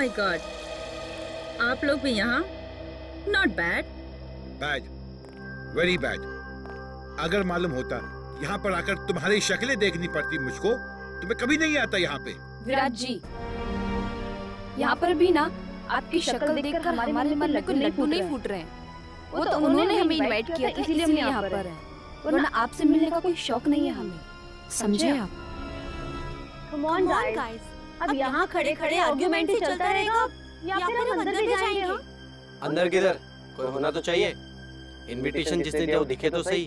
My God, आप लोग भी यहाँ? Not bad. Bad, very bad. अगर मालूम होता यहाँ पर आकर तुम्हारी शक्लें देखनी पड़ती मुझको तो मैं कभी नहीं आता यहाँ पे। विराट जी, यहाँ पर भी ना आपकी शक्ल देखकर हमारे मन में लड्डू नहीं फूट रहे हैं। वो तो उन्होंने हमें इनवाइट किया था, इसलिए हम यहाँ पर हैं। वरना आपसे मिलने का कोई शौक नहीं है हमें, समझे आप? Come on guys, अब यहाँ खड़े खड़े आर्ग्यूमेंट ही चलता रहेगा या फिर हम अंदर भी जाएंगे? अंदर किधर, कोई होना तो चाहिए। इनविटेशन जिसने दिया वो दिखे तो सही।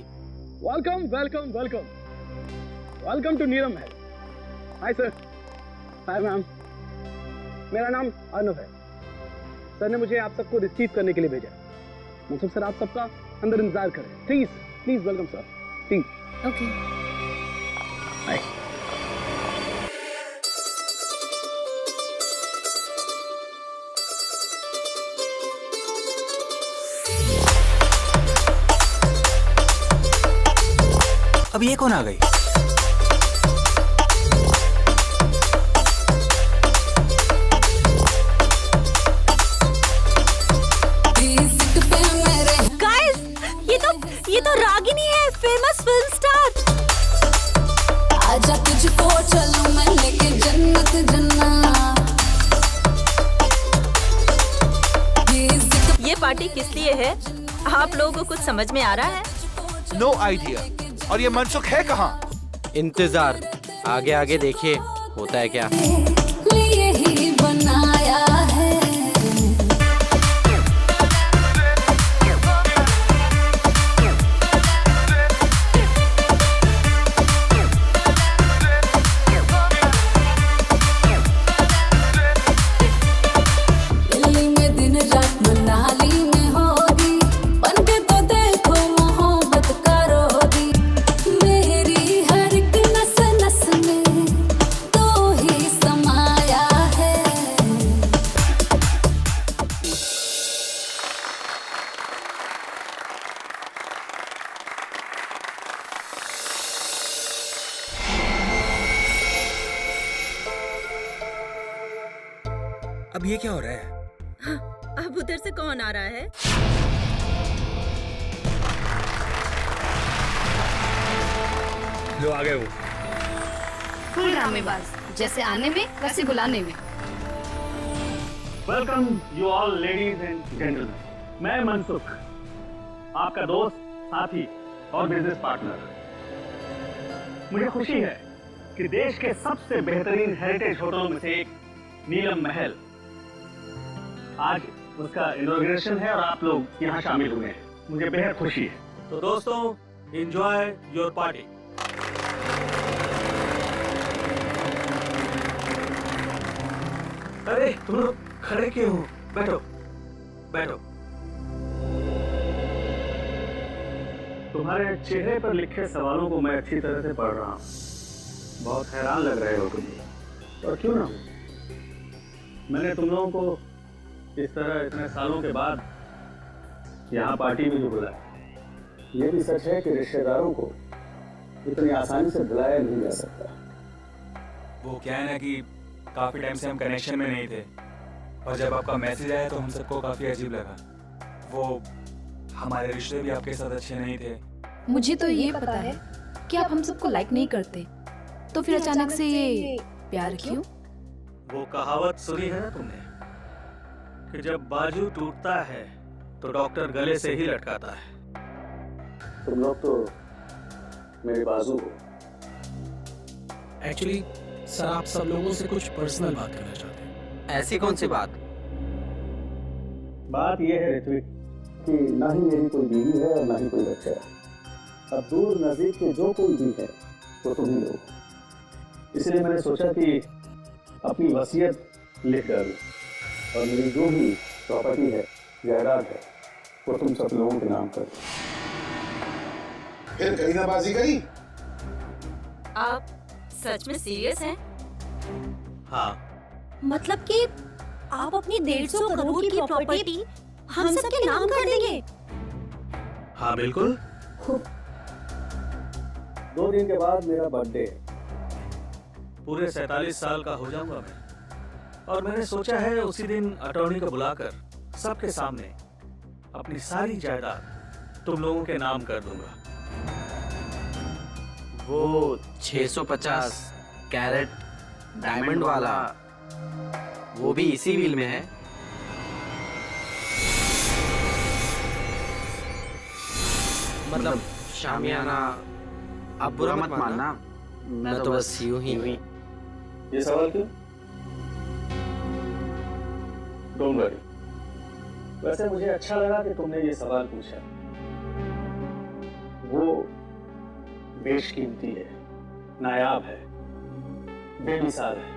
Welcome welcome welcome welcome to Neelam Mahal. Hi sir. Hi ma'am. मेरा नाम अर्नव है। सर ने मुझे आप सबको रिसीव करने के लिए भेजा। मनसुख सर, आप सबका अंदर इंतजार करें please. Please welcome sir, please. Okay. Hi. अब ये कौन आ गई? गाइस, ये तो रागिनी है, फेमस फिल्म स्टार। आजा तुझको चलो मैं लेके जन्नत जन्नत। ये पार्टी किस लिए है? आप लोगों को कुछ समझ में आ रहा है? No idea. और ये मनसुख है कहाँ? इंतजार, आगे आगे देखिए होता है क्या। यही बनाया है। दिल्ली में दिन रात, मनाली में होगी, बनके तो देखो मोहब्बत का रोगी। मेरी हर एक नस नस में तो ही समाया है। अब ये क्या हो रहा है? अब उधर से कौन आ रहा है? जो आ गए वो। फुल ड्रामेबाज, जैसे आने में वैसे बुलाने में। Welcome you all ladies and gentleman. मैं मनसुख, आपका दोस्त, साथी और बिजनेस पार्टनर। मुझे खुशी है कि देश के सबसे बेहतरीन हेरिटेज होटलों में से एक नीलम महल, आज उसका इनॉग्रेशन है और आप लोग यहाँ शामिल हुए हैं। मुझे बेहद खुशी है। तो दोस्तों, एंजॉय योर पार्टी। अरे तुम लोग खड़े क्यों हो? बैठो बैठो। तुम्हारे चेहरे पर लिखे सवालों को मैं अच्छी तरह से पढ़ रहा हूँ। बहुत हैरान लग रहे हो तुम, और क्यों ना हो। मैंने तुम लोगों को इस तरह इतने सालों के बाद यहाँ पार्टी में जो बुलाया, ये भी सच है कि रिश्तेदारों को इतनी आसानी से बुलाया नहीं जा सकता। वो क्या है ना कि काफी टाइम से हम कनेक्शन में नहीं थे, और जब आपका मैसेज आया तो हम सबको काफी अजीब लगा। वो हमारे रिश्ते भी आपके साथ अच्छे नहीं थे। मुझे तो ये पता है कि आप हम सबको लाइक नहीं करते, तो फिर अचानक से ये प्यार क्यों? वो कहावत सुनी है ना तुमने कि जब बाजू टूटता है तो डॉक्टर गले से ही लटकाता है। तुम लोग तो मेरे बाजू हो। एक्चुअली सर, आप सब लोगों से कुछ पर्सनल बात करना चाहते हैं। ऐसी कौन सी बात? बात यह है ऋत्विक कि ना ही मेरी कोई बीवी है और ना ही कोई बच्चा है। अब दूर नजदीक के जो कोई भी है तो तुम ही लोग। इसलिए मैंने सोचा कि अपनी वसीयत लिख डालूं और मेरी जो भी प्रॉपर्टी है, जायदाद है, वो तुम सब लोगों के नाम कर। फिर करीनाबाजी करी? आप सच में सीरियस हैं? हाँ। मतलब कि आप अपनी 150 करोड़ की प्रॉपर्टी हम सबके नाम कर देंगे? हाँ बिल्कुल। 2 दिन के बाद मेरा बर्थडे है। पूरे 47 साल का हो जाऊंगा मैं। और मैंने सोचा है उसी दिन अटॉर्नी को बुलाकर सबके सामने अपनी सारी जायदाद तुम लोगों के नाम कर दूंगा। वो 650 कैरेट डायमंड वाला, वो भी इसी व्हील में है। मतलब शामियाना, अब बुरा मत मानना, मैं तो बस यूं ही। ये सवाल क्यों? Don't worry. वैसे मुझे अच्छा लगा कि तुमने ये सवाल पूछा। वो बेशकीमती है, नायाब है, बेमिसाल है।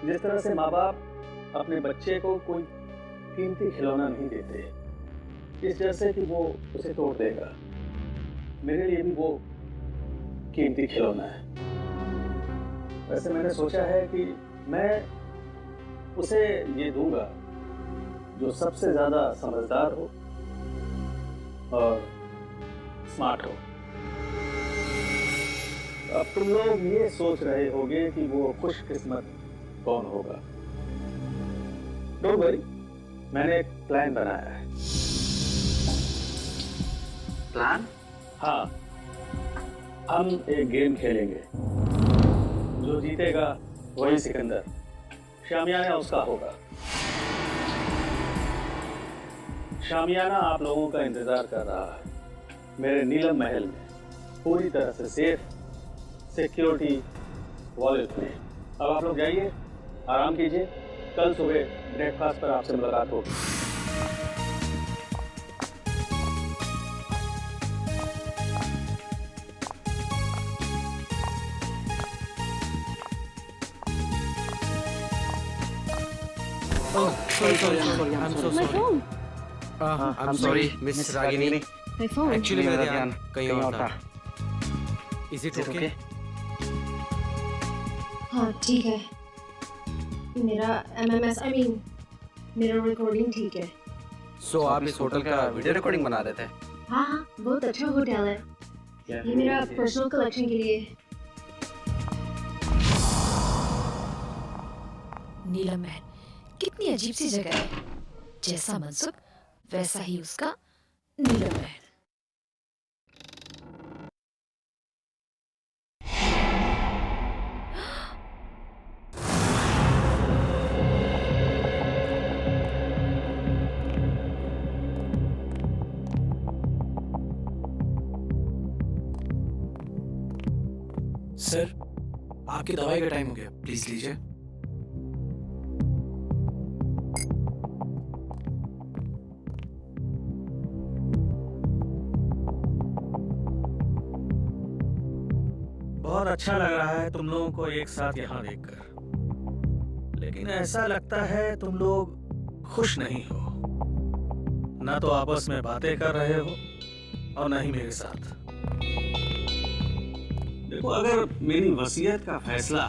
जिस तरह से माँ बाप अपने बच्चे को कोई कीमती खिलौना नहीं देते इस डर से कि वो उसे तोड़ देगा, मेरे लिए भी वो कीमती खिलौना है। वैसे मैंने सोचा है कि मैं उसे ये दूंगा जो सबसे ज्यादा समझदार हो और स्मार्ट हो। अब तुम लोग ये सोच रहे होगे कि वो खुशकिस्मत कौन होगा। डोंट वरी, मैंने एक प्लान बनाया है। प्लान? हाँ, हम एक गेम खेलेंगे। जो जीतेगा वही सिकंदर, शामियाना उसका होगा। शामियाना आप लोगों का इंतजार कर रहा है मेरे नीलम महल में, पूरी तरह से सेफ, सिक्योरिटी वॉलेट में। अब आप लोग जाइए, आराम कीजिए, कल सुबह ब्रेकफास्ट पर आपसे मुलाकात होगी। I'm sorry, Miss Ragini. My phone. Actually मेरा ध्यान कहीं और था। Is it okay? हाँ ठीक है। मेरा MMS मेरा रिकॉर्डिंग ठीक है। So आप इस होटल का वीडियो रिकॉर्डिंग बना रहे थे? हाँ हाँ, बहुत अच्छा होटल है। ये मेरा पर्सनल कलेक्शन के लिए। नीलम महल कितनी अजीब सी जगह है, जैसा मनसुख वैसा ही उसका नीलम महल। सर, आपकी दवाई का टाइम हो गया, प्लीज लीजिए। बहुत अच्छा लग रहा है तुम लोगों को एक साथ यहाँ देखकर, लेकिन ऐसा लगता है तुम लोग खुश नहीं हो। ना तो आपस में बातें कर रहे हो और ना ही मेरे साथ। देखो, अगर मेरी वसीयत का फैसला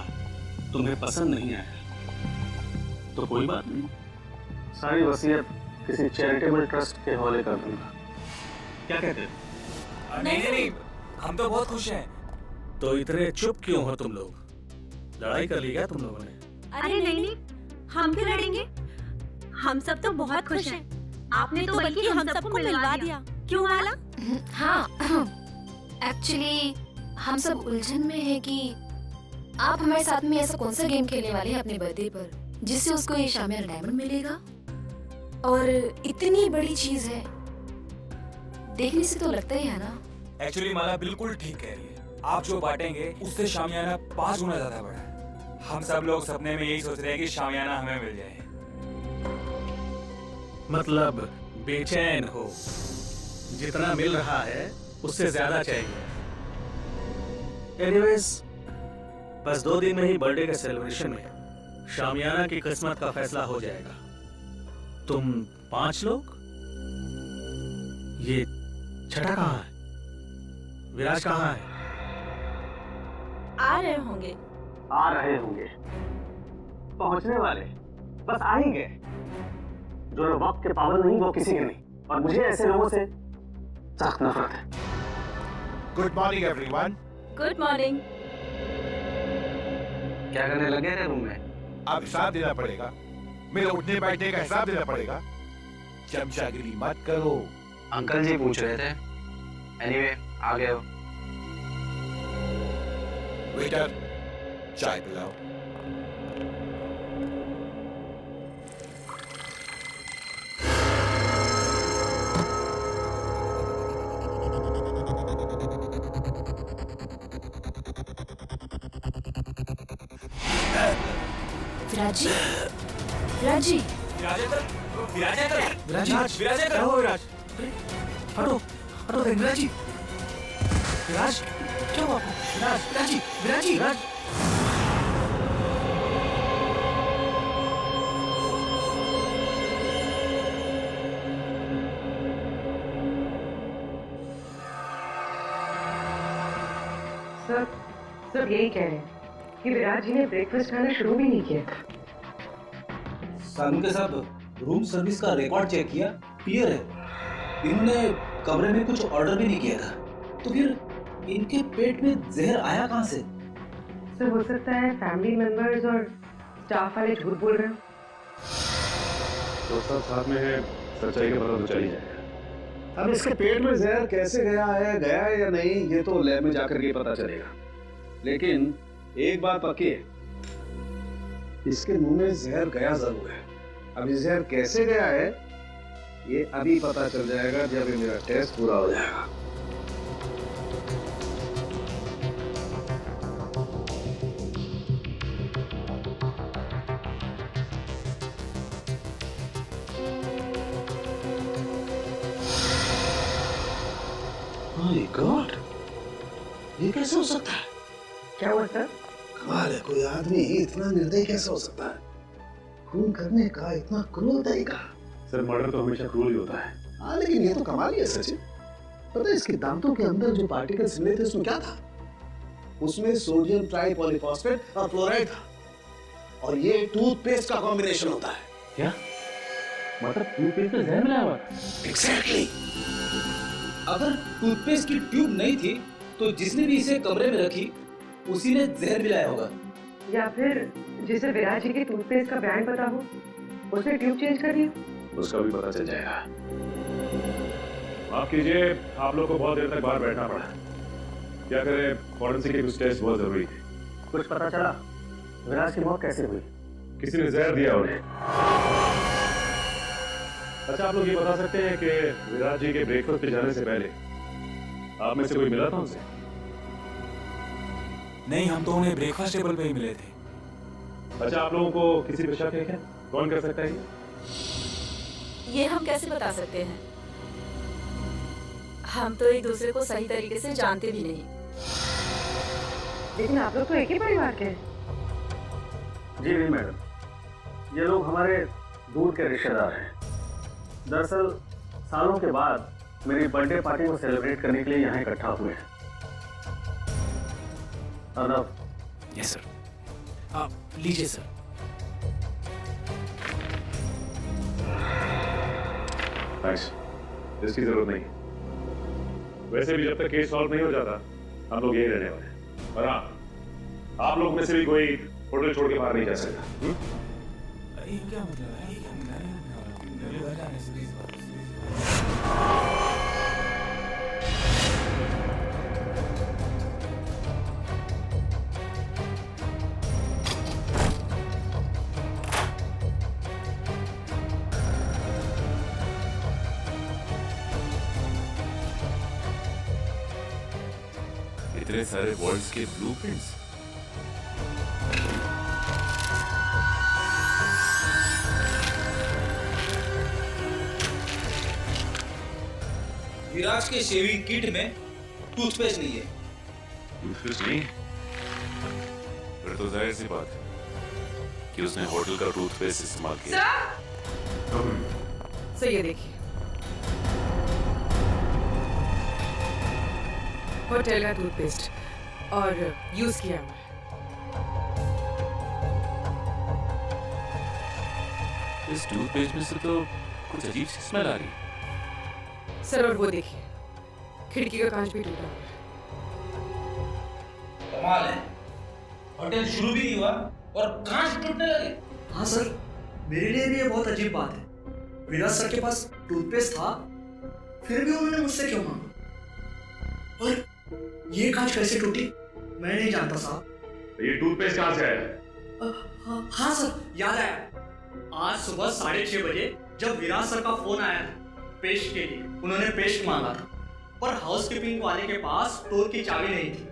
तुम्हें पसंद नहीं आया तो कोई बात नहीं, सारी वसीयत किसी चैरिटेबल ट्रस्ट के हवाले कर दूंगा। क्या कहते हो? नहीं, हम तो बहुत खुश हैं। तो इतने चुप क्यों हो तुम लोग? लड़ाई कर ली क्या तुम लोगों ने? अरे नहीं, हम क्यों लड़ेंगे? हम सब तो बहुत खुश हैं। आपने तो बल्कि हम सबको मिलवा दिया। क्यों माला? हाँ, एक्चुअली हम सब उलझन में है कि आप हमारे साथ में ऐसा कौन सा गेम खेलने वाले हैं अपने बर्थडे पर जिससे उसको ये शामियाना डायमंड मिलेगा। और इतनी बड़ी चीज है, देखने से तो लगता ही है ना। एक्चुअली माला बिल्कुल ठीक कह रही है। आप जो बांटेंगे उससे शामियाना 5 गुना ज्यादा बड़ा है। हम सब लोग सपने में यही सोच रहे हैं कि शामियाना हमें मिल जाए। मतलब बेचैन हो, जितना मिल रहा है उससे ज्यादा चाहिए। एनीवेज, बस 2 दिन में ही बर्थडे के सेलिब्रेशन में शामियाना की किस्मत का फैसला हो जाएगा। तुम 5 लोग, ये छठा कहाँ है? विराज कहाँ है? आ रहे होंगे। पहुंचने वाले, बस आ ही गए। जो लोग वक्त के पाबंद नहीं वो किसी के नहीं, और मुझे ऐसे लोगों से सख्त नफरत है। Good morning everyone. Good morning. क्या करने लगे थे रूम में? अब हिसाब देना पड़ेगा, मेरे उठने बैठने का हिसाब देना पड़ेगा। चमचागिरी मत करो। अंकल जी पूछ रहे थे। एनीवे, आ गए हो। वेटर, चाय पिलाओ। विराज जी, विराज जी, हटो हटो विराज जी, विराज क्या हुआ आपको? विराज जी, विराज जी, विराज। सब यही कह रहे हैं कि विराज जी ने ब्रेकफास्ट खाना शुरू भी नहीं किया। सानू के साहब, रूम सर्विस का रिकॉर्ड चेक किया, क्लियर है। इन्होंने कमरे में कुछ ऑर्डर भी नहीं किया था, तो फिर इनके पेट में जहर आया कहाँ से? सर, हो सकता है फैमिली मेंबर्स और स्टाफ वाले झूठ बोल रहे हो। तो सब साथ में है, सच्चाई का पता तो चल ही जाएगा। अब इसके पेट में जहर कैसे गया है या नहीं, ये तो लैब में जाकर के पता चलेगा। लेकिन एक बात पक्की है, इसके मुंह में जहर गया जरूर है। अब ये जहर कैसे गया है ये अभी पता चल जाएगा जब ये मेरा टेस्ट पूरा हो जाएगा। माय गॉड, ये कैसे हो सकता है? क्या हुआ सर? कमाल है, कोई आदमी इतना निर्दयी कैसे हो सकता है? खून करने का इतना क्रूर तरीका। सर, मर्डर तो हमेशा क्रूर ही होता है। हाँ, लेकिन ये तो कमाल ही है सचिन। पता है इसके दांतों के अंदर जो पार्टिकल्स मिले थे उसमें क्या था? उसमें सोडियम ट्राइपॉलीफॉस्फेट और फ्लोराइड था, और ये टूथपेस्ट का कॉम्बिनेशन होता है। क्या मतलब टूथपेस्ट में जहर मिला हुआ? एग्जैक्टली। अगर टूथपेस्ट की ट्यूब नहीं थी तो जिसने भी इसे कमरे में रखी उसी ने जहर मिलाया होगा। या फिर जिसे विराज जी के टूथपेस्ट का ब्रांड पता हो उसने ट्यूब चेंज कर दी। उसका भी पता चल जाएगा। माफ कीजिए, आप लोग को बहुत देर तक बाहर बैठना पड़ा। क्या करें, फॉरेंसिक के कुछ टेस्ट बहुत जरूरी थे। कुछ पता चला विराज की मौत कैसे हुई? किसी ने जहर दिया उन्हें। अच्छा, आप लोग ये बता सकते हैं कि विराज जी के ब्रेकफास्ट पे जाने से पहले आप में से कोई मिला था उनसे? नहीं, हम तो उन्हें ब्रेकफास्ट टेबल पे ही मिले थे। अच्छा, आप लोगों को किसी पे शक है क्या? कौन कर सकता है ये हम कैसे बता सकते हैं? हम तो एक दूसरे को सही तरीके से जानते भी नहीं। लेकिन आप लोग तो एक ही परिवार के हैं। जी नहीं मैडम, ये लोग हमारे दूर के रिश्तेदार हैं। दरअसल सालों के बाद मेरी बर्थडे पार्टी को सेलिब्रेट करने के लिए यहाँ इकट्ठा हुए हैं। अर्नव। Yes sir. आप लीजिए सर। थैंक्स, इसकी जरूरत नहीं। वैसे भी जब तक केस सॉल्व नहीं हो जाता हम लोग यही रहने वाले हैं। और हाँ, आप लोग में से भी कोई होटल छोड़ के बाहर नहीं जा सकता। ये क्या मतलब है? इतने सारे वर्ल्ड्स के ब्लूप्रिंट्स। विराज के शेविंग किट में टूथपेस्ट नहीं है। टूथपेस्ट नहीं? फिर तो जाहिर सी बात है कि उसने होटल का टूथपेस्ट इस्तेमाल किया। सर ये देखिए, होटल का टूथपेस्ट और यूज किया हुआ है। इस टूथपेस्ट में से तो कुछ अजीब सी स्मेल आ रही है। सर और वो देखिए, खिड़की का कांच भी टूटा हुआ है। कमाल है, होटल शुरू भी नहीं हुआ और कांच टूटने लगे। हाँ सर, मेरे लिए भी ये बहुत अजीब बात है। विराज सर के पास टूथपेस्ट था, फिर भी उन्होंने मुझसे क्यों मांगा? और ये कांच कैसे टूटी मैं नहीं जानता साहब। ये टूथपेस्ट कहाँ से आया? हाँ सर, याद आया। आज सुबह 6:30 बजे जब विराज सर का फोन आया था पेस्ट के लिए, उन्होंने पेस्ट मांगा था, पर हाउसकीपिंग वाले के पास स्टोर की चाबी नहीं थी,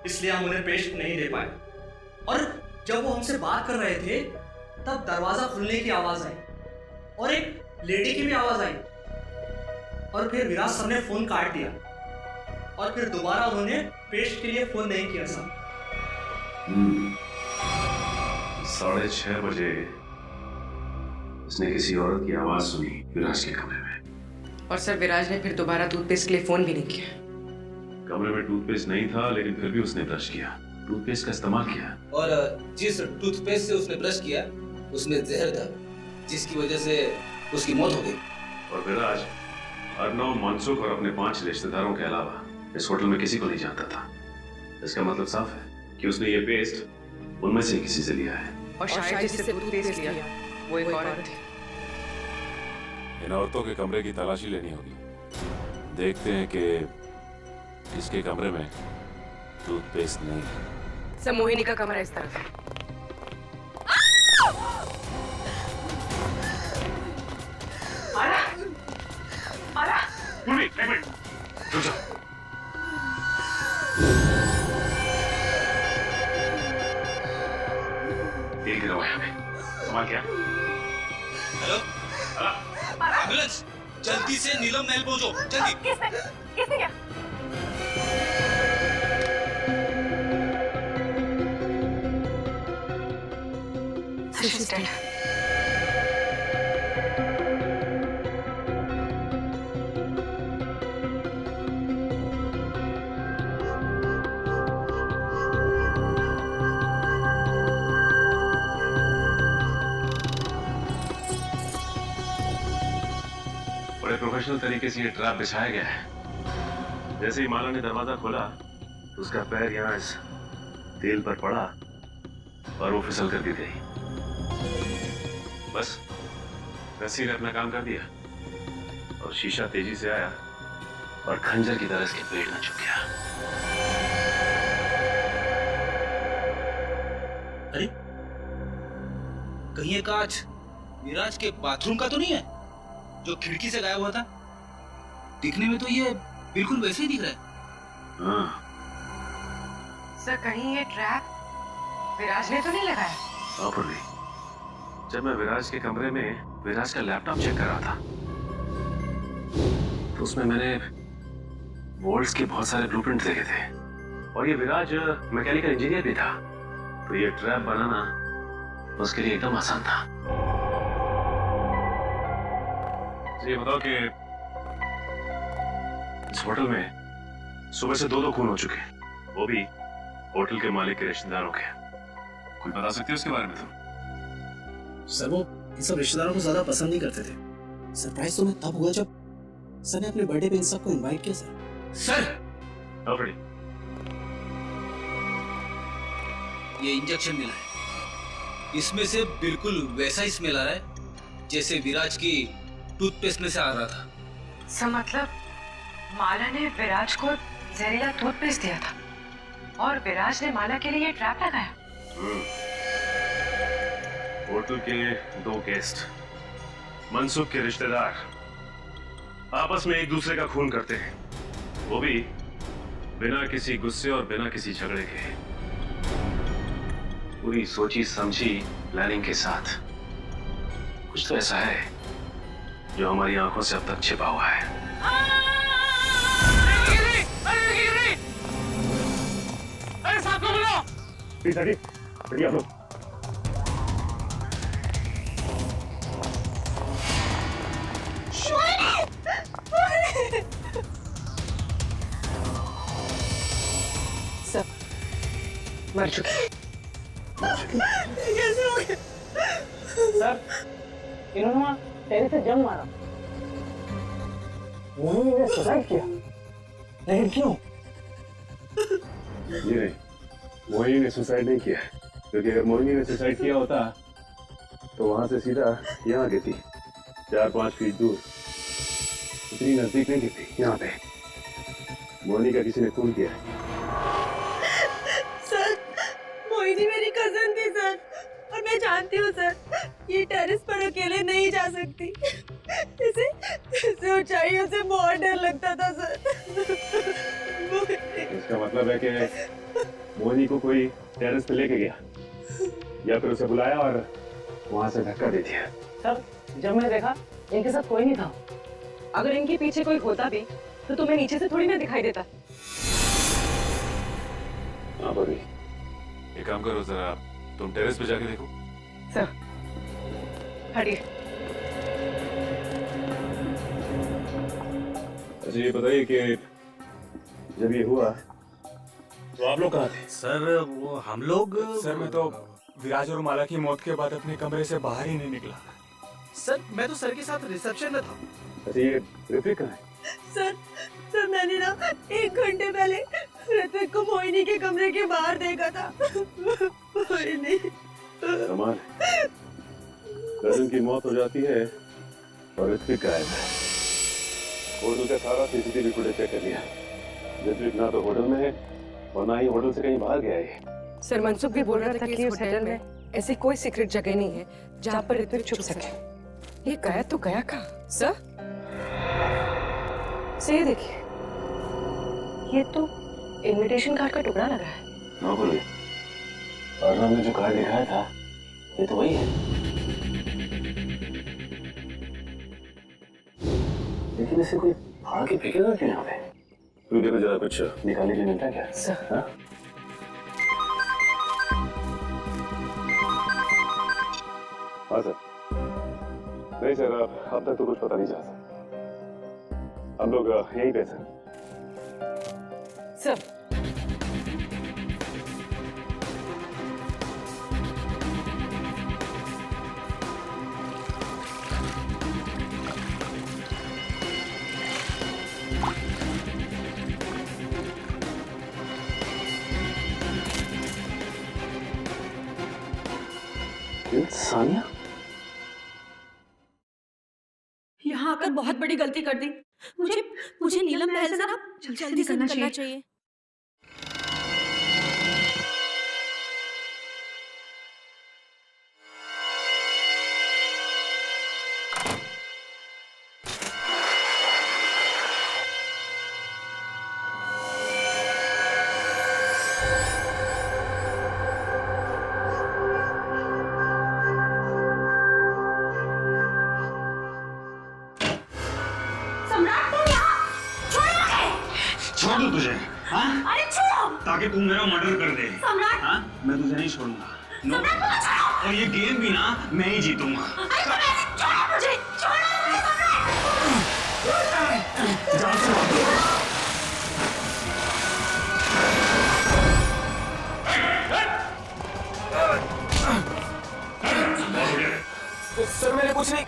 इसलिए हम उन्हें पेस्ट नहीं दे पाए। और जब वो हमसे बात कर रहे थे तब दरवाजा खुलने की आवाज आई और एक लेडी की भी आवाज आई, और फिर विराज सर ने फोन काट दिया और फिर दोबारा उन्होंने पेस्ट के लिए फोन नहीं किया सर। 6:30 बजे उसने किसी औरत की आवाज सुनी विराज के कमरे में, और सर विराज ने फिर दोबारा टूथपेस्ट के लिए फोन भी नहीं किया। कमरे में टूथपेस्ट नहीं था लेकिन फिर भी उसने ब्रश किया, टूथपेस्ट का इस्तेमाल किया। और जिस टूथपेस्ट से उसने ब्रश किया उसमें जहर था, जिसकी वजह से उसकी मौत हो गई। और विराज अर्नव, मनसुख और अपने 5 रिश्तेदारों के अलावा इस होटल में किसी को नहीं जानता था। इसका मतलब साफ है कि उसने ये पेस्ट उनमें से किसी से लिया है। और शायद जिससे टूथपेस्ट लिया वो एक औरत थी। इन औरतों के कमरे की तलाशी लेनी होगी। देखते हैं कि किसके कमरे में टूथपेस्ट नहीं है। सर मोहिनी का कमरा इस तरफ है। क्या? हेलो, एम्बुलेंस, जल्दी से नीलम महल पहुंचो, जल्दी। किसने क्या? असिस्टेंट। प्रोफेशनल तरीके से ये ट्रैप बिछाया गया है। जैसे ही माला ने दरवाजा खोला उसका पैर यहाँ इस तेल पर पड़ा और वो फिसल कर गिर गई। बस रस्सी ने अपना काम कर दिया और शीशा तेजी से आया और खंजर की तरह इसके पेट में चुभ गया। अरे कहीं ये कांच विराज के बाथरूम का तो नहीं है जो खिड़की से गायब हुआ था? दिखने में तो ये बिल्कुल वैसे ही दिख रहा है। हाँ। सर कहीं ये ट्रैप विराज ने तो नहीं लगाया? जब मैं विराज के कमरे में विराज का लैपटॉप चेक कर रहा था तो उसमें मैंने वोल्ट्स के बहुत सारे ब्लूप्रिंट देखे थे और ये विराज मैकेनिकल इंजीनियर भी था, तो ये ट्रैप बनाना उसके लिए एकदम आसान था। ये बताओ कि इस होटल में सुबह से 2 खून हो चुके हैं, वो भी होटल के मालिक के रिश्तेदारों के। कोई बता सकती है उसके बारे में? तुम सर वो इन सब रिश्तेदारों को ज्यादा पसंद नहीं करते थे। सरप्राइज तो मैं तब हुआ जब सर ने अपने बर्थडे पे इन सबको इनवाइट किया। सर ये इंजेक्शन मिला है, इसमें से बिल्कुल वैसा ही स्मेल आ रहा है जैसे विराज की टूथपेस्ट में से आ रहा था। सर मतलब माला ने विराज को जहरीला टूथपेस्ट दिया था और विराज ने माला के लिए ये ट्रैप लगाया। होटल के 2 गेस्ट, मनसुख के रिश्तेदार, आपस में एक दूसरे का खून करते हैं, वो भी बिना किसी गुस्से और बिना किसी झगड़े के। पूरी सोची समझी प्लानिंग के साथ। कुछ तो ऐसा है जो हमारी आंखों से अब तक छिपा हुआ है। अरे साहब को बुलाओ। बढ़िया लो। सब मर चुके। कैसे हो गया? सर इन्होंने टेरिस से जंप मारा। उन्होंने सुसाइड किया, लेकिन क्यों? ये नहीं, मोहिनी ने सुसाइड नहीं किया, क्योंकि अगर मोहिनी ने सुसाइड किया होता तो वहां से सीधा यहाँ गिरती, 4-5 फीट दूर, इतनी नजदीक नहीं गिरती। यहाँ पे मोहिनी का किसी ने खून किया है। सर, मोहिनी मेरी कजन थी सर, और मैं जानती हूँ सर, ये टेरेस पर अकेले नहीं जा सकती। इसे ऊंचाइयों से बहुत डर लगता था सर। इसका मतलब है कि मोहिनी को कोई टेरेस पे लेके गया या फिर उसे बुलाया और वहां से धक्का दे दिया। सर, जब मैं देखा इनके साथ कोई नहीं था। अगर इनके पीछे कोई होता भी तो तुम्हें नीचे से थोड़ी ना दिखाई देता। हाँ भाभी। एक काम करो जरा, तुम टेरेस पे जाके देखो। सर, हटिए। अच्छा ये बताइए कि जब ये हुआ तो आप लोग कहाँ थे? सर वो हम लोग, सर मैं तो विराज और माला की मौत के बाद अपने कमरे से बाहर ही नहीं निकला। सर मैं तो सर के साथ रिसेप्शन में था। अच्छा ये ऋत्विक कहाँ है? सर मैंने ना 1 घंटे पहले ऋत्विक को मोहिनी के कमरे के बाहर देखा था। मोहिनी। कमाल है, कजन की मौत हो जाती है और ऋत्विक गायब है। होटल का सारा सीसीटीवी फुटेज चेक कर लिया, ऋत्विक ना तो होटल में है और ना ही होटल से कहीं बाहर गया है। सर, मनसुख भी बोल रहा था कि उस होटल में ऐसी कोई सीक्रेट जगह नहीं है जहाँ पर ऋत्विक छुप सके। ये गया तो गया कहाँ? सर ये देखिए, ये तो इनविटेशन कार्ड का टुकड़ा लगा है। हाँ बोलिए, और हमने जो कार्ड दिखाया था ये तो वही है। लेकिन इसे कोई फाड़ के फेंकेगा क्यों यहाँ पे? तू देखो जरा, कुछ निकालने के मिलता है क्या? सर। हाँ? हाँ सर। नहीं सर, अब तक तो कुछ पता नहीं चला सर। हम लोग यहीं पे सर। सर, सानिया, यहाँ आकर बहुत बड़ी गलती कर दी। मुझे नीलम महल से ना जल्दी से निकलना चाहिए। छोड़ दूं तुझे? हाँ? अरे छोड़ो! ताकि तू मेरा मर्डर कर दे। सम्राट! हाँ? मैं तुझे नहीं छोड़ूंगा। नो। और ये गेम भी ना मैं ही जीतूंगा। छोड़ो मुझे! छोड़ो मुझे, सम्राट! जान से सर मैंने कुछ नहीं।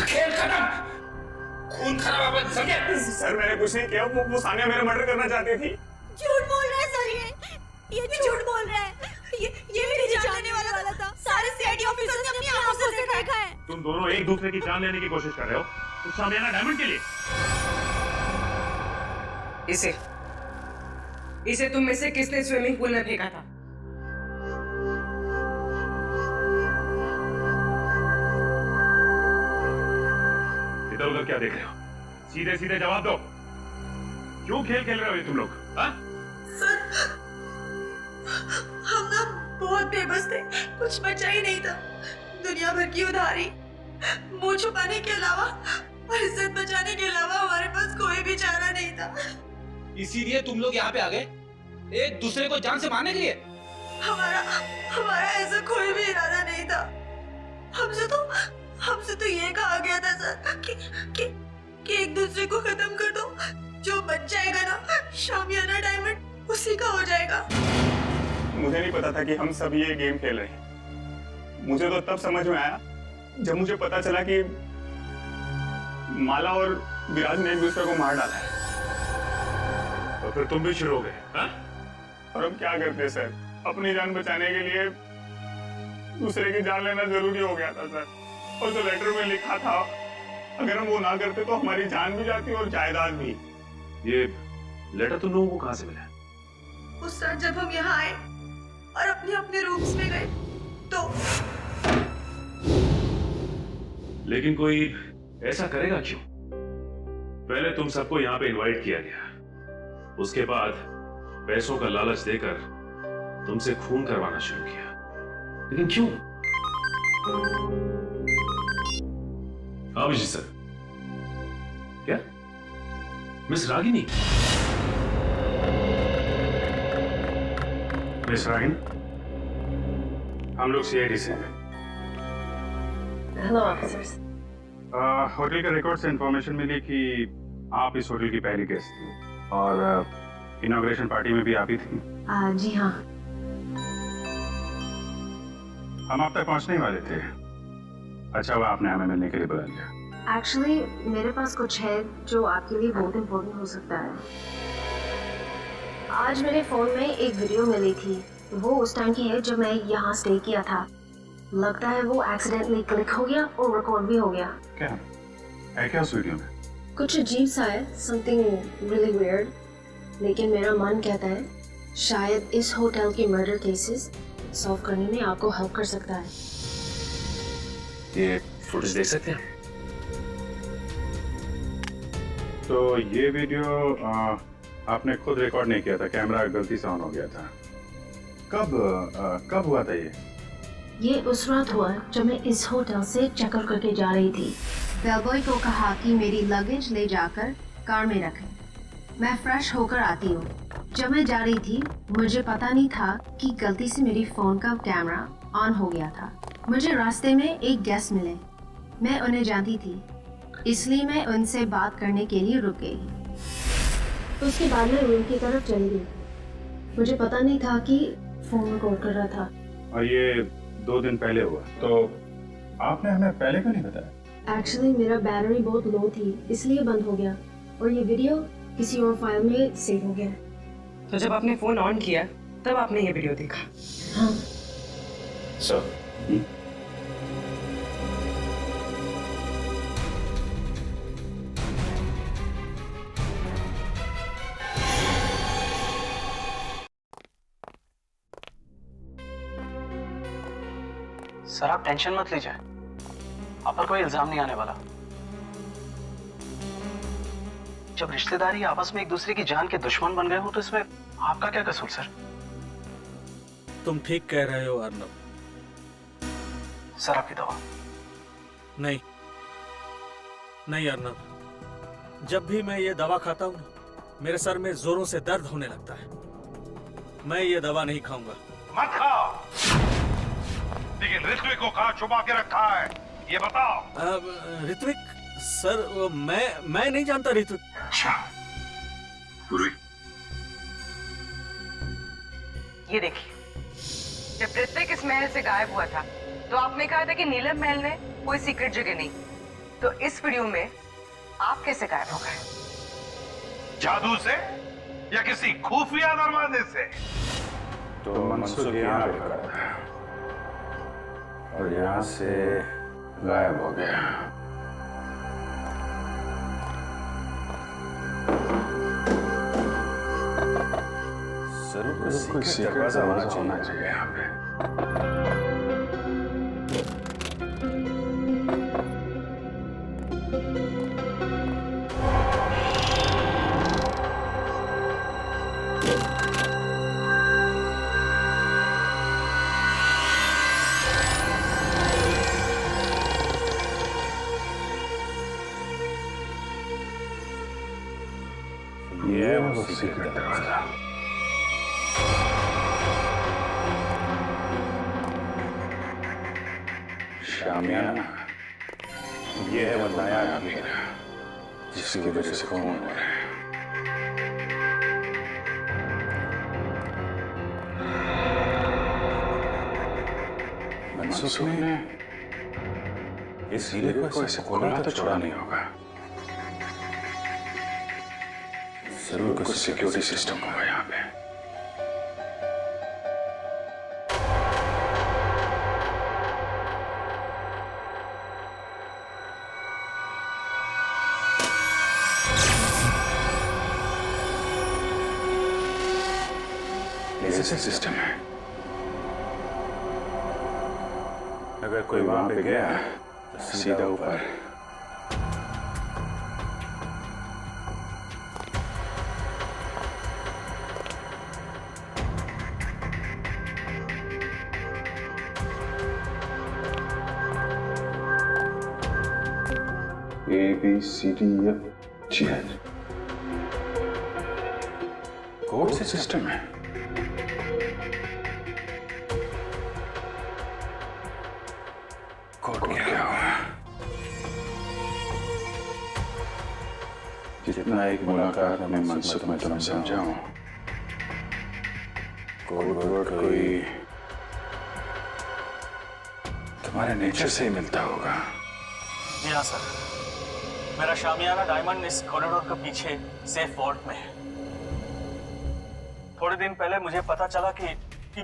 खेल खत्म, खून खराब है समझे? सर मैंने कुछ नहीं किया, वो सानिया मेरा मर्डर करना चाहती थी। झूठ बोल रहा है सर, ये भी झूठ बोल रहा है। ये मेरे जानने वाला था। सारे सीआईडी ऑफिसर्स ने अपनी आंखों से देखा है। तुम दोनों एक दूसरे की जान लेने की कोशिश कर रहे हो तो शामियाना डायमंड के लिए। इसे तुम में से किसने स्विमिंग पूल में फेंका था? इधर उधर क्या देख रहे हो? सीधे सीधे जवाब दो, क्यों खेल खेल रहे हो ये तुम लोग? हाँ? सर, हम ना बहुत बेबस थे, कुछ बचा ही नहीं था। दुनिया भर की उधारी, मुंह छुपाने के अलावा और इज्जत बचाने के अलावा हमारे पास कोई भी चारा नहीं था। इसीलिए तुम लोग यहाँ पे आ गए, एक दूसरे को जान से मारने के लिए? हमारा ऐसा कोई भी इरादा नहीं था। हमसे तो ये कहा गया था सर कि एक दूसरे को खत्म कर दो, जो बच जाएगा ना शामियाना डायमंड उसी का हो जाएगा। मुझे नहीं पता था कि हम सब ये गेम खेल रहे हैं। मुझे तो तब समझ में आया जब मुझे पता चला कि माला और विराज ने एक दूसरे को मार डाला है। तो फिर तुम भी शुरू हो गए? हाँ? और हम क्या करते सर? अपनी जान बचाने के लिए दूसरे की जान लेना जरूरी हो गया था सर। और जो लेटर में लिखा था, अगर हम वो ना करते तो हमारी जान भी जाती और जायदाद भी। ये लेटर तुम लोगों को कहाँ से मिला? उस रात जब हम यहाँ आए और अपने अपने रूम्स में गए तो। लेकिन कोई ऐसा करेगा क्यों? पहले तुम सबको यहाँ पे इनवाइट किया गया, उसके बाद पैसों का लालच देकर तुमसे खून करवाना शुरू किया, लेकिन क्यों? अभिजीत सर, क्या मिस रागिनी? मिस रागिनी, हम लोग सीआईडी से हैं। Hello officers. होटल के रिकॉर्ड से इंफॉर्मेशन मिली कि आप इस होटल की पहली गेस्ट थी और इनॉग्रेशन पार्टी में भी आप ही थी। जी हाँ। हम आप तक पहुंचने ही वाले थे। अच्छा हुआ आपने हमें मिलने के लिए बुला लिया। एक्चुअली मेरे पास कुछ है जो आपके लिए बहुत इम्पोर्टेंट हो सकता है। आज मेरे फोन में एक वीडियो मिली थी, वो उस टाइम की है जब मैं यहाँ स्टे किया था। लगता है वो एक्सीडेंटली क्लिक हो गया और रिकॉर्ड भी हो गया। क्या है क्या उस वीडियो में? कुछ अजीब सा है, समथिंग रियली वियर्ड, लेकिन मेरा मन कहता है शायद इस होटल के मर्डर केसेस सॉल्व करने में आपको हेल्प कर सकता है। ये फुटेज देख सकते हैं? तो ये वीडियो आपने खुद रिकॉर्ड नहीं किया था, कैमरा गलती से ऑन हो गया था। कब हुआ था ये उस रात हुआ जब मैं इस होटल से चेकआउट करके जा रही थी। बेलबॉय को कहा कि मेरी लगेज ले जाकर कार में रखें। मैं फ्रेश होकर आती हूँ। जब मैं जा रही थी मुझे पता नहीं था कि गलती से मेरी फोन का कैमरा ऑन हो गया था। मुझे रास्ते में एक गेस्ट मिले, मैं उन्हें जानती थी, इसलिए मैं उनसे बात करने के लिए रुक गई। उसके बाद मैं रूम की तरफ चली गई। मुझे पता नहीं था कि फोन रिकॉर्ड कर रहा था। और ये 2 दिन पहले हुआ, तो आपने हमें पहले क्यों नहीं बताया? एक्चुअली मेरा बैटरी बहुत लो थी, इसलिए बंद हो गया और ये वीडियो किसी और फाइल में सेव हो गया। तो जब आपने फोन ऑन किया तब आपने ये वीडियो देखा? हाँ। सर आप टेंशन मत लीजिए, आप पर कोई इल्जाम नहीं आने वाला। जब रिश्तेदारी आपस में एक दूसरे की जान के दुश्मन बन गए हो तो इसमें आपका क्या कसूर सर? तुम ठीक कह रहे हो अर्नब। सर आपकी दवा। नहीं नहीं अर्नब, जब भी मैं ये दवा खाता हूँ मेरे सर में जोरों से दर्द होने लगता है। मैं ये दवा नहीं खाऊंगा। मत खाओ, लेकिन ऋत्विक को कहाँ छुपा के रखा है ये बताओ। ऋत्विक सर, मैं नहीं जानता ऋत्विक। अच्छा पूरी, ये देखिए, जब ऋत्विक इस महल से गायब हुआ था तो आपने कहा था कि नीलम महल में कोई सीक्रेट जगह नहीं, तो इस वीडियो में आप कैसे गायब हो गए? जादू से या किसी खुफिया दरवाजे से? तो मनसुख यहाँ पे खड़ा था और यहाँ से गायब हो गया। जरूर कोई सीक्रेट दरवाजा होना चाहिए यहाँ पे। ये वो सीक्रेट दरवाजा। शामियाना, ये है वो नया अमीर जिसकी वजह से खून हो रहा है। मनसुख ने इस हीरे को ऐसे खोलना तो छोड़ा नहीं होगा। जरूर कुछ सिक्योरिटी सिस्टम होगा यहाँ पे। सा सिस्टम है? अगर कोई वहां पे गया तो सीधा ऊपर। ABCDFGH कोड से सिस्टम है। कोड क्या हुआ? जितना एक मुलाकात में मनसुख में तुम्हें समझाऊं, कोड वर्ड कोई तुम्हारे नेचर से ही मिलता होगा। जी हाँ सर, मेरा शामियाना डायमंड इस कॉरिडोर के पीछे सेफ वॉल्ट में है। थोड़े दिन पहले मुझे पता चला कि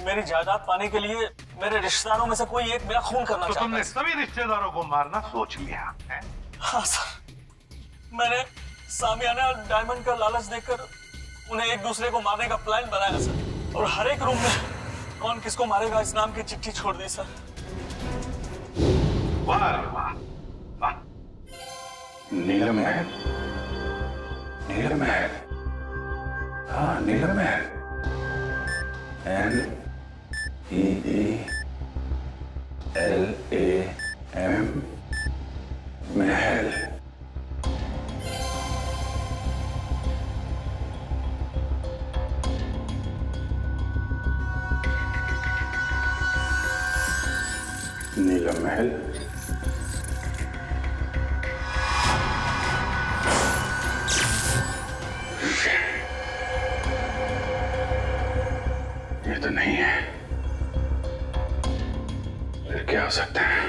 मेरी जायदाद पाने के लिए मेरे रिश्तेदारों में से कोई एक मेरा खून करना चाहता है। तुमने सभी रिश्तेदारों को मारना सोच लिया है? हाँ सर, मैंने शामियाना और डायमंड का लालच देकर उन्हें एक दूसरे को मारने का प्लान बनाया सर, और हर एक रूम में कौन किसको मारेगा इस नाम की चिट्ठी छोड़ दी सर। वाह रे वाह, वाह। नीलम महल, नीलम महल, हाँ नीलम महल। NEELAM महल। नीलम महल। ये तो नहीं है, फिर क्या हो सकता है?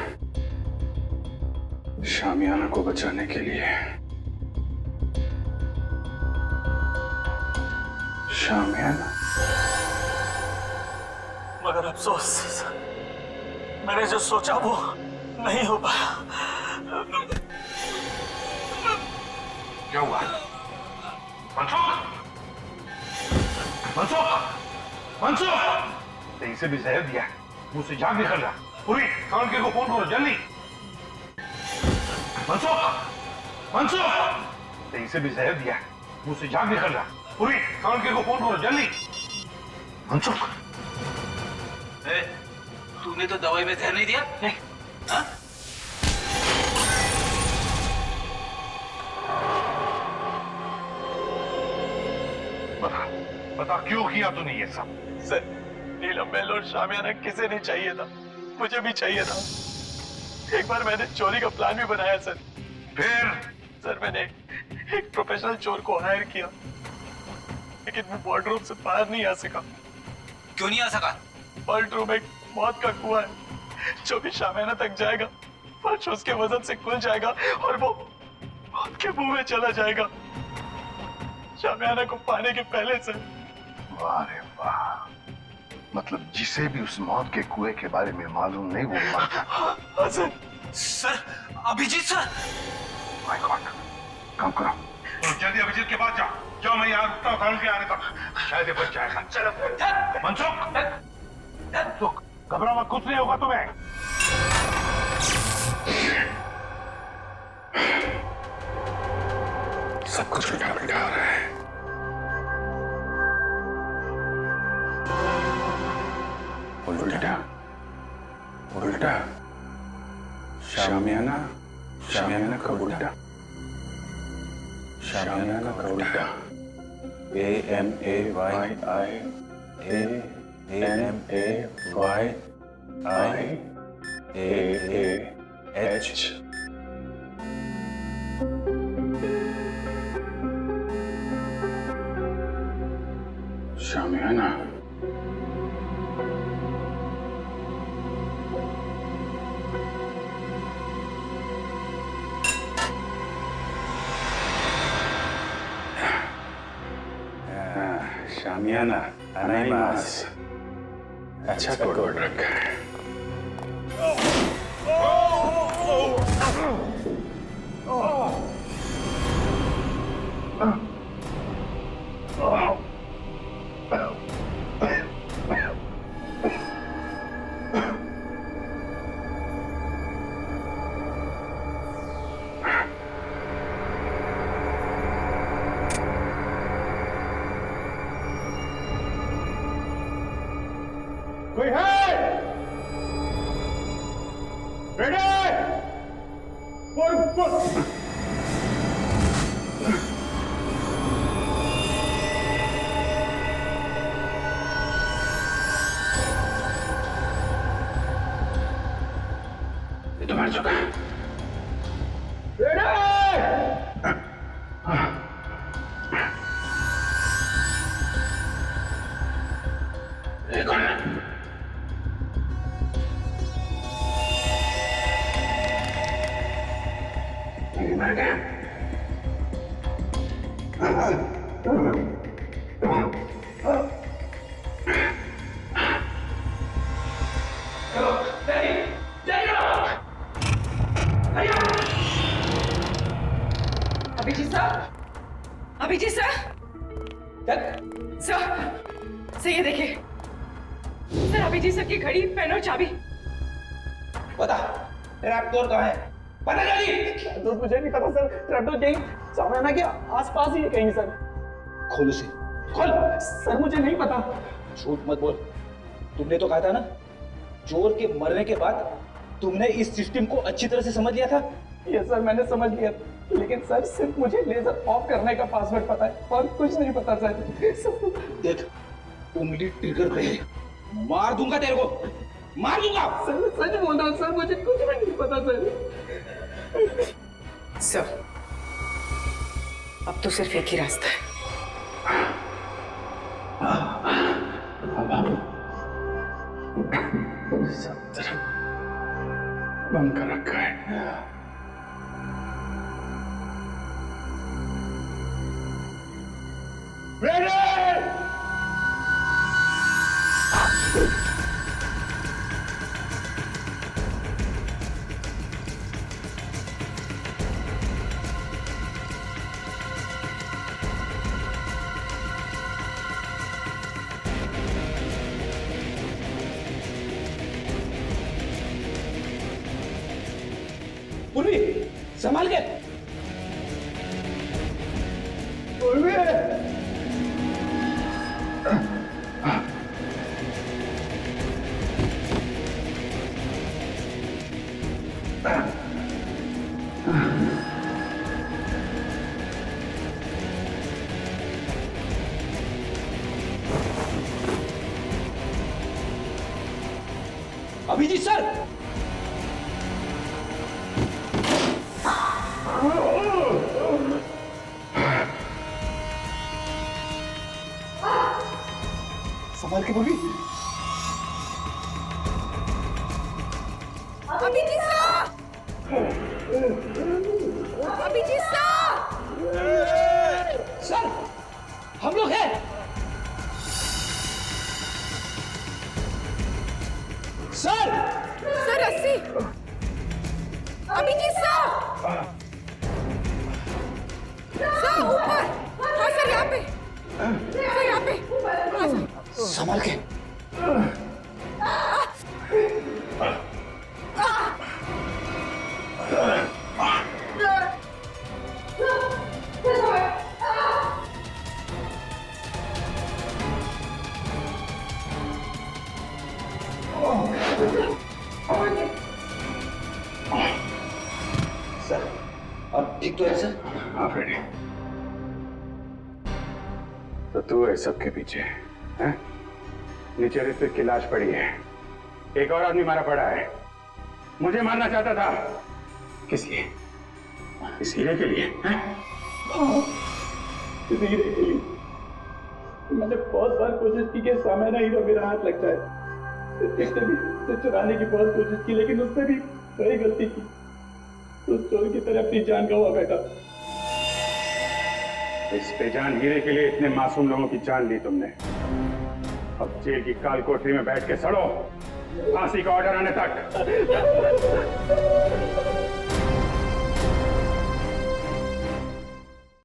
शामियाना को बचाने के लिए शामियाना। मगर अफसोस, मैंने जो सोचा वो नहीं हो पाया। क्या हुआ? मनसुख, मनसुख, मनसुख! तेरी से भी जहर दिया, मुंह से जाग निकल रहा। पूरी कानके को फोन करो जल्दी। मनसुख, मनसुख! तेरी से भी जहर दिया, मुंह से जाग निकल रहा। पूरी कानके को फोन करो जल्दी। मनसुख! तूने तो दवाई में जहर नहीं दिया? नहीं। हाँ? बता, बता क्यों किया तूने ये सब? सर, नीलम महल और शामियाना किसे नहीं चाहिए था, मुझे भी चाहिए था। एक बार मैंने चोरी का प्लान भी बनाया सर। फिर? सर, मैंने एक प्रोफेशनल चोर को हायर किया, लेकिन वो वार्डरोब से बाहर नहीं आ सका। क्यों नहीं आ सका? वार्डरोब एक मौत का कुआं है, जो भी शामियाना तक जाएगा फर्श उसके वजन से खुल जाएगा और वो मौत के मुंह में चला जाएगा, शामियाना को पाने के पहले से। वाह रे वाह, मतलब जिसे भी उस मौत के कुएं के बारे में मालूम नहीं वो मर जाता। Sir, sir, Abhijeet sir. My god, काम करो। तो जल्दी अभिजीत के पास जाओ। जाओ, मैं यहाँ रुकता हूँ कानून के आने तक, शायद ये बच जाएगा। चलो। मनसुख, मनसुख, घबरा मत, कुछ नहीं होगा तुम्हें। सब कुछ उल्टा पुल्टा हो रहा है। उल्टा, उल्टा, शामियाना, शामियाना का उल्टा, शामियाना का उल्टा। AMAYIAH। शामियाना। शामियाना, अनाइमास। अच्छा कोड रखा है। कोई है? रेडी? ये तो मर चुका है। मर गया। Abhijeet sir, Abhijeet sir, sir ये देखिए सर, अभिजीत सर की घड़ी, पेन और चाबी। बता ट्रैपडोर कहाँ है? पता जल्दी। तो मुझे नहीं पता सर, ट्रैपडोर कहीं सामने के आसपास ही है कहीं सर। खोल उसे, खोल। सर मुझे नहीं पता। झूठ मत बोल, तुमने तो कहा था ना चोर के मरने के बाद तुमने इस सिस्टम को अच्छी तरह से समझ लिया था। ये सर मैंने समझ लिया, लेकिन सर सिर्फ मुझे लेजर ऑफ करने का पासवर्ड पता है और कुछ नहीं पता सर। देख उंगली ट्रिगर पे है, मार दूंगा तेरे को, मार दूंगा। सर सच बोल रहा हूँ सर, मुझे कुछ भी नहीं पता सर, अब तो सिर्फ एक ही रास्ता है। सब तरफ बंद कर रखा है। पूर्वी संभाल के। पूर्वी अभिजीत सर, संभाल के बोली। Abhijeet sir, Abhijeet sir, sir हम लोग हैं। सर सर रस्सी, अभिजीत सर, सर ऊपर, हाँ सर यहाँ पे, सर यहाँ पे, हाँ सर। संभाल के। सर अब ठीक तो है सर? हाँ फ्रेडी, तो तू है सबके पीछे है? नीचे ऋत्विक की लाश पड़ी है, एक और आदमी मारा पड़ा है, मुझे मारना चाहता था। किस लिए? इस हीरे के लिए है? इस हीरे के लिए मैंने बहुत बार कोशिश की कि सामने हीरा मेरा हाथ लग जाए, इसने भी उसे चुराने की बहुत कोशिश की, लेकिन उसने भी वही गलती की, उस चोर की तरह अपनी जान गंवा बैठा। इस बेजान हीरे के लिए इतने मासूम लोगों की जान ली तुमने। अब जेल की काल कोठरी में बैठ के सड़ो, फांसी का ऑर्डर आने तक।